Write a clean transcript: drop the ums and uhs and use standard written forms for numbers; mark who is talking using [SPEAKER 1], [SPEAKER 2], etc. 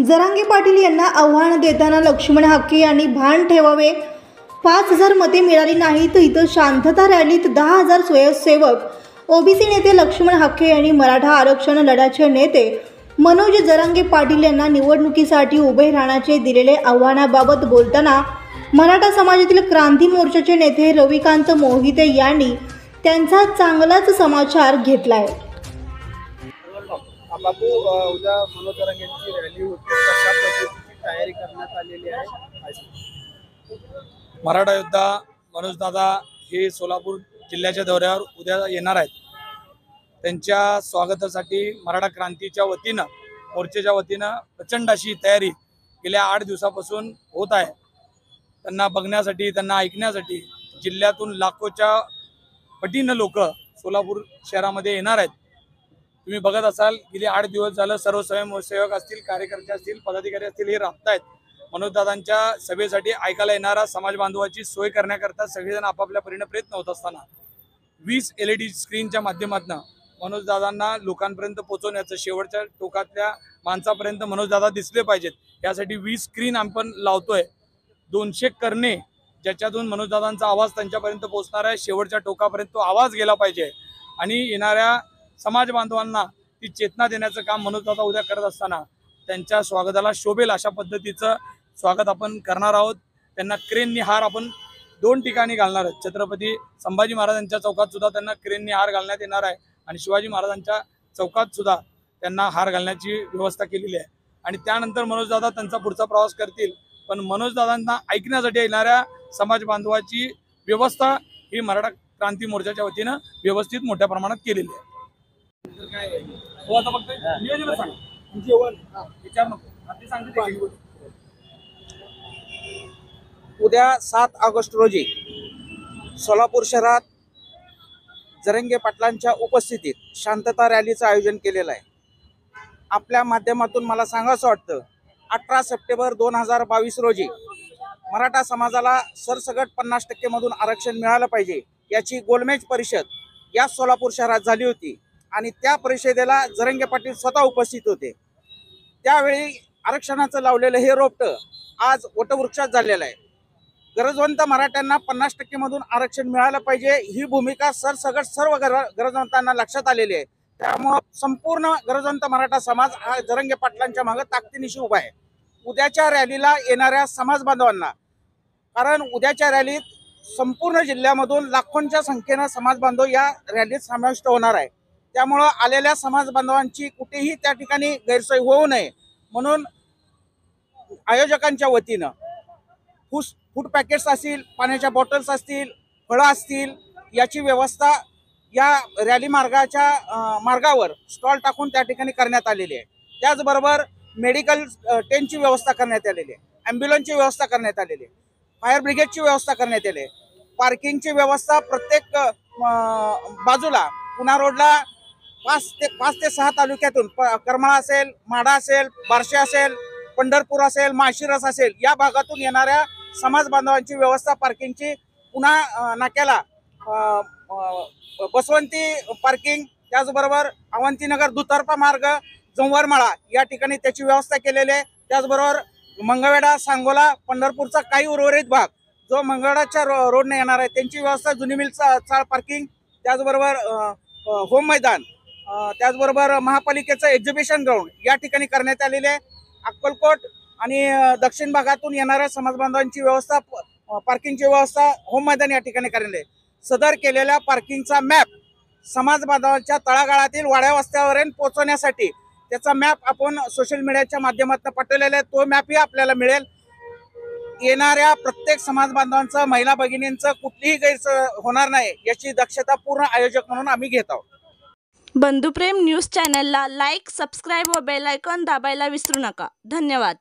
[SPEAKER 1] जरांगे पाटील यांना आव्हान देताना लक्ष्मण हाके यांनी भान ठेवावे, 5,000 मते मिळाली नाहीत इथं शांतता रॅलीत 10,000 स्वयंसेवक। ओबीसी नेते लक्ष्मण हाके यांनी मराठा आरक्षण लढ्याचे नेते मनोज जरांगे पाटील यांना निवडणुकीसाठी उभे राहण्याचे दिलेले आव्हानाबाबत बोलताना मराठा समाजातील क्रांती मोर्चाचे नेते रविकांत मोहिते यांनी त्यांचा चांगलाच समाचार घेतलाय।
[SPEAKER 2] बाबू, उद्या मनोज जरांगेंची रॅली होती, कशा पद्धतीची तयारी करण्यात आलेली आहे?
[SPEAKER 3] मराठा योद्धा मनोज दादा हे सोलापूर जिल्ह्याच्या दौऱ्यावर उद्या येणार आहेत। त्यांच्या स्वागतासाठी मराठा क्रांतीच्या वतीनं, मोर्चाच्या वतीनं प्रचंड अशी तयारी गेल्या 8 दिवसापासून होत आहे। त्यांना बघण्यासाठी, त्यांना ऐकण्यासाठी जिल्ह्यातून लाखोच्या पटीनं लोक सोलापूर शहरामध्ये येणार आहेत। तुम्ही बघत असाल, गेले 8 दिवस झालं सर्व स्वयंसेवक असतील, कार्यकर्ते असतील, पदाधिकारी असतील, हे राबतायत मनोजदादांच्या सभेसाठी। ऐकायला येणारा समाज बांधवाची सोय करण्याकरता सगळेजण आपापल्या परीने प्रयत्न होत असताना 20 LED स्क्रीनच्या माध्यमातून मनोजदादांना लोकांपर्यंत पोहोचवण्याचं, शेवटच्या टोकातल्या माणसापर्यंत मनोजदादा दिसले पाहिजेत यासाठी 20 स्क्रीन आपण लावतोय। 200 करणे ज्याच्यातून मनोजदादांचा आवाज त्यांच्यापर्यंत पोहोचणार आहे, शेवटच्या टोकापर्यंत तो आवाज गेला पाहिजे आणि येणाऱ्या समाज बांधवांना ती चेतना देण्याचं काम मनोजदादा उद्या करत असताना त्यांच्या स्वागताला शोभेल अशा पद्धतीचं स्वागत आपण करणार आहोत। त्यांना क्रेननी हार आपण 2 ठिकाणी घालणार आहोत। छत्रपती संभाजी महाराजांच्या चौकात सुद्धा त्यांना क्रेननी हार घालण्यात येणार आहे आणि शिवाजी महाराजांच्या चौकात सुद्धा त्यांना हार घालण्याची व्यवस्था केलेली आहे आणि त्यानंतर मनोजदादा त्यांचा पुढचा प्रवास करतील। पण मनोजदादांना ऐकण्यासाठी येणाऱ्या समाज बांधवाची व्यवस्था ही मराठा क्रांती मोर्चाच्या वतीनं व्यवस्थित मोठ्या प्रमाणात केलेली आहे।
[SPEAKER 2] उद्या 7 ऑगस्ट रोजी सोलापूर शहरात जरांगे पाटलांच्या उपस्थितीत शांतता रॅलीचं आयोजन केलेलं आहे। आपल्या माध्यमातून मला सांगायचं वाटतं, 18 सप्टेंबर 2022 रोजी मराठा समाजाला सरसगट 50% मधून आरक्षण मिळालं पाहिजे याची गोलमेज परिषद या सोलापूर शहरात झाली होती आणि त्या परिषदेला जरांगे पाटील स्वतः उपस्थित होते। त्यावेळी आरक्षणाचं लावलेलं हे रोपटं आज वटवृक्षात झालेलं आहे। गरजवंत मराठ्यांना 50% मधून आरक्षण मिळालं पाहिजे ही भूमिका सरसगट सर्व गरजवंतांना लक्षात आलेली आहे। त्यामुळे संपूर्ण गरजवंत मराठा समाज हा जरांगे पाटलांच्या मागे ताकदीनिशी उभा आहे। उद्याच्या रॅलीला येणाऱ्या समाज बांधवांना, कारण उद्याच्या रॅलीत संपूर्ण जिल्ह्यामधून लाखोंच्या संख्येनं समाज बांधव या रॅलीत समाविष्ट होणार आहे। त्यामुळे आलेल्या समाज बांधवांची कुठेही त्या ठिकाणी गैरसोय होऊ नये म्हणून आयोजकांच्या वतीनं फूड पॅकेट्स असतील, पाण्याच्या बॉटल्स असतील, फळं असतील याची व्यवस्था या रॅली मार्गावर स्टॉल टाकून त्या ठिकाणी करण्यात आलेली आहे। त्याचबरोबर मेडिकल टेंटची व्यवस्था करण्यात आलेली आहे, ॲम्ब्युलन्सची व्यवस्था करण्यात आलेली आहे, फायर ब्रिगेडची व्यवस्था करण्यात आली आहे, पार्किंगची व्यवस्था प्रत्येक बाजूला पुणा रोडला 5 ते 6 तालुक्यातून करमाळा असेल, माढा असेल, बार्शी असेल, पंढरपूर असेल, माळशिरस असेल या भागातून येणाऱ्या समाज बांधवांची व्यवस्था पार्किंगची पुन्हा नाक्याला बसवंती पार्किंग, त्याचबरोबर अवंतीनगर दुतर्फा मार्ग जंवरमाळा या ठिकाणी त्याची व्यवस्था केलेली आहे। त्याचबरोबर मंगळवेढा, सांगोला, पंढरपूरचा काही उर्वरित भाग जो मंगळवेढाच्या रोडने येणार आहे त्यांची व्यवस्था जुनी मिल चाळ पार्किंग, त्याचबरोबर होम मैदान, त्याचबरोबर महापालिकेचं एक्झिबिशन ग्राउंड या ठिकाणी करण्यात आलेले आहे। अक्कलकोट आणि दक्षिण भागातून येणाऱ्या समाज बांधवांची व्यवस्था, पार्किंगची व्यवस्था होम मैदान या ठिकाणी करण्यात आहे। सदर केलेल्या पार्किंगचा मॅप समाज बांधवांच्या तळागाळातील वाड्या वस्त्यावरून पोहोचवण्यासाठी त्याचा मॅप आपण सोशल मीडियाच्या माध्यमातून पाठवलेला आहे। तो मॅपही आपल्याला मिळेल। येणाऱ्या प्रत्येक समाज बांधवांचं, महिला भगिनींचं कुठलीही गैरसोय होणार नाही याची दक्षता पूर्ण आयोजक म्हणून आम्ही घेत आहोत।
[SPEAKER 4] बंधुप्रेम न्यूज चॅनलला लाईक, सबस्क्राईब व बेल आयकॉन दाबायला विसरू नका। धन्यवाद।